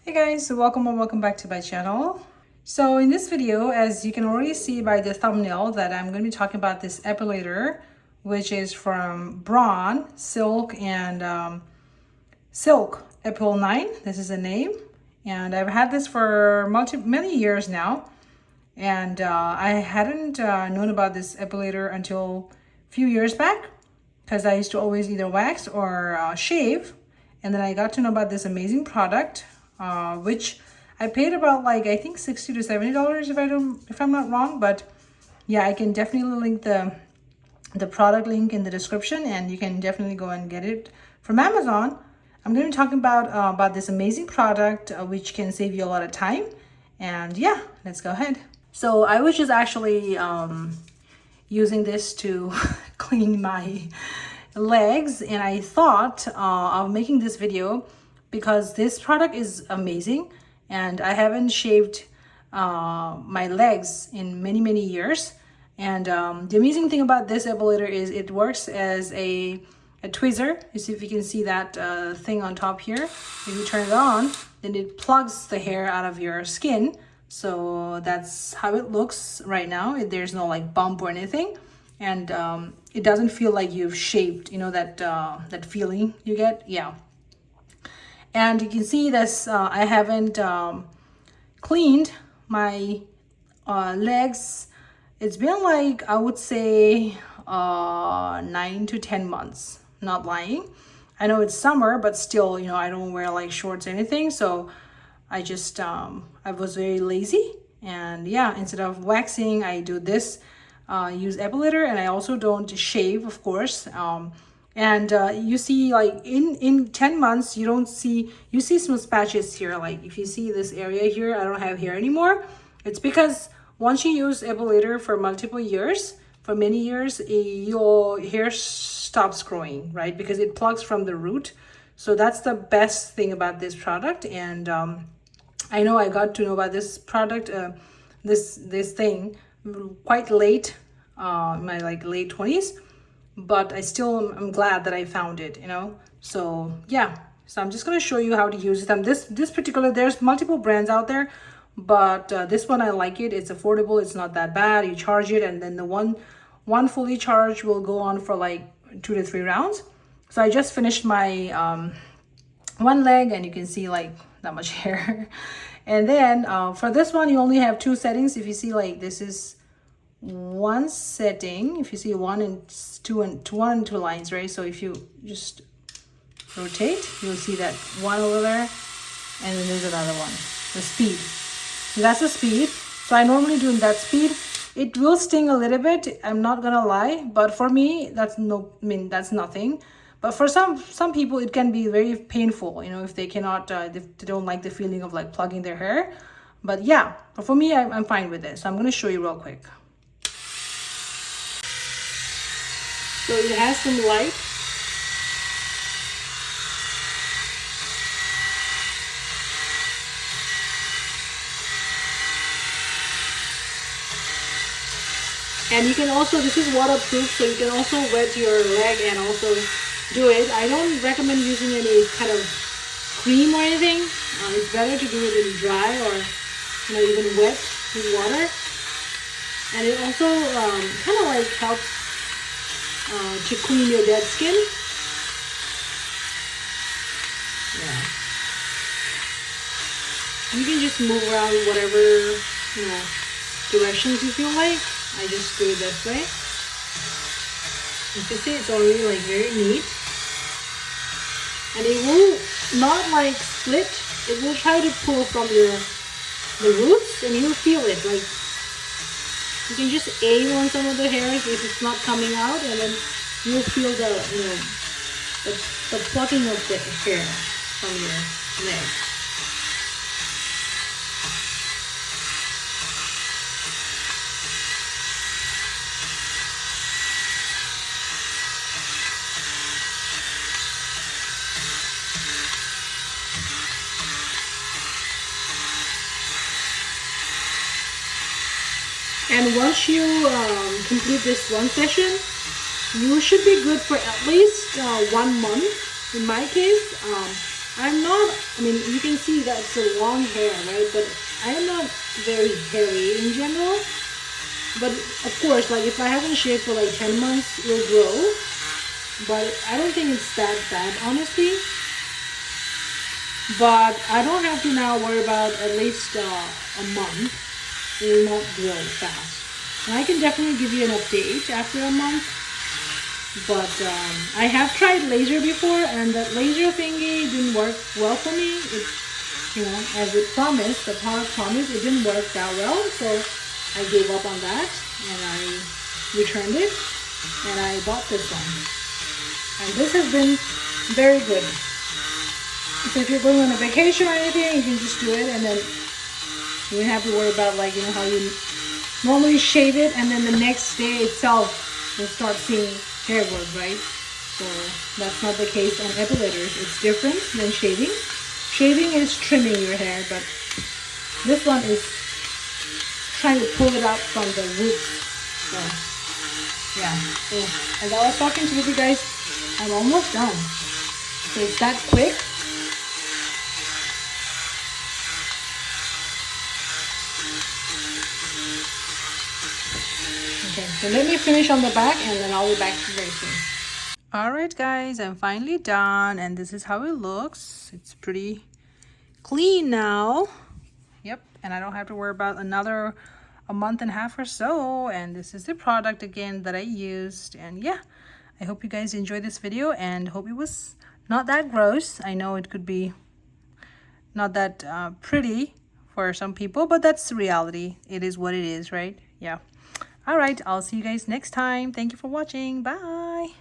Hey guys, welcome or welcome back to my channel. So in this video, as you can already see by the thumbnail, that I'm going to be talking about this epilator, which is from Braun Silk and Silk Epil 9. This is the name, and I've had this for many years now, and I hadn't known about this epilator until a few years back, because I used to always either wax or shave, and then I got to know about this amazing product, which I paid about like I think $60 to $70 if I'm not wrong. But yeah, I can definitely link the product link in the description, and you can definitely go and get it from Amazon. I'm going to be talking about this amazing product, which can save you a lot of time. And yeah, let's go ahead. So I was just actually using this to clean my legs, and I thought of making this video because this product is amazing, and I haven't shaved my legs in many years. And the amazing thing about this epilator is it works as a tweezer. You see, if you can see that thing on top here, if you turn it on, then it plugs the hair out of your skin. So that's how it looks right now. There's no like bump or anything, and it doesn't feel like you've shaved, you know, that feeling you get. Yeah. And you can see this, I haven't cleaned my legs. It's been like, I would say 9 to 10 months, not lying. I know it's summer, but still, you know, I don't wear like shorts or anything. So I just, I was very lazy. And yeah, instead of waxing, I do this, use epilator, and I also don't shave, of course. And you see, like in 10 months, you see some patches here. Like if you see this area here, I don't have hair anymore. It's because once you use epilator for multiple years, for many years, your hair stops growing, right? Because it plugs from the root. So that's the best thing about this product. And I know I got to know about this product, this thing, quite late, my like late 20s. But I'm glad that I found it, you know. So yeah, so I'm just going to show you how to use it. And this particular, there's multiple brands out there, but this one I like it. It's affordable, it's not that bad. You charge it, and then the one fully charged will go on for like 2 to 3 rounds. So I just finished my one leg, and you can see like that much hair. And then for this one, you only have 2 settings. If you see, like, this is one setting. If you see 1 and 2 and 1 and 2 lines, right? So if you just rotate, you'll see that one over there, and then there's another one, the speed. So that's the speed. So I normally do that speed. It will sting a little bit, I'm not gonna lie, but for me, that's nothing. But for some people, it can be very painful, you know, if they cannot, they don't like the feeling of like plugging their hair. But yeah, but for me, I'm fine with this. So I'm gonna show you real quick. So it has some light. And you can also, this is waterproof, so you can also wet your leg and also do it. I don't recommend using any kind of cream or anything. It's better to do it in dry or, you know, even wet with water. And it also kind of like helps to clean your dead skin. Yeah. You can just move around whatever, you know, directions you feel like. I just do it this way. You can see it's already like very neat. And it will not like split. It will try to pull from the roots, and you'll feel it. Like, you can just aim on some of the hairs if it's not coming out, and then you'll feel the, you know, the plucking of the hair from your leg. And once you complete this one session, you should be good for at least 1 month. In my case, I'm not, I mean, you can see that it's a long hair, right? But I am not very hairy in general. But of course, like if I haven't shaved for like 10 months, it'll grow. But I don't think it's that bad, honestly. But I don't have to now worry about at least a month. It will not grow fast. And I can definitely give you an update after a month. But I have tried laser before, and that laser thingy didn't work well for me. It, you know, as it promised, the product promised, it didn't work that well. So I gave up on that, and I returned it, and I bought this one. And this has been very good. So if you're going on a vacation or anything, you can just do it, and then you don't have to worry about, like, you know, how you normally shave it, and then the next day itself you'll start seeing hair growth, right? So that's not the case on epilators. It's different than shaving. Shaving is trimming your hair, but this one is trying to pull it out from the roots. So yeah. So as I was talking to you guys, I'm almost done. So it's that quick. Okay, so let me finish on the back, and then I'll be back very soon. Alright guys, I'm finally done, and this is how it looks. It's pretty clean now. Yep, and I don't have to worry about a month and a half or so. And this is the product again that I used. And yeah, I hope you guys enjoyed this video, and hope it was not that gross. I know it could be not that pretty for some people, but that's the reality. It is what it is, right? Yeah. All right, I'll see you guys next time. Thank you for watching. Bye.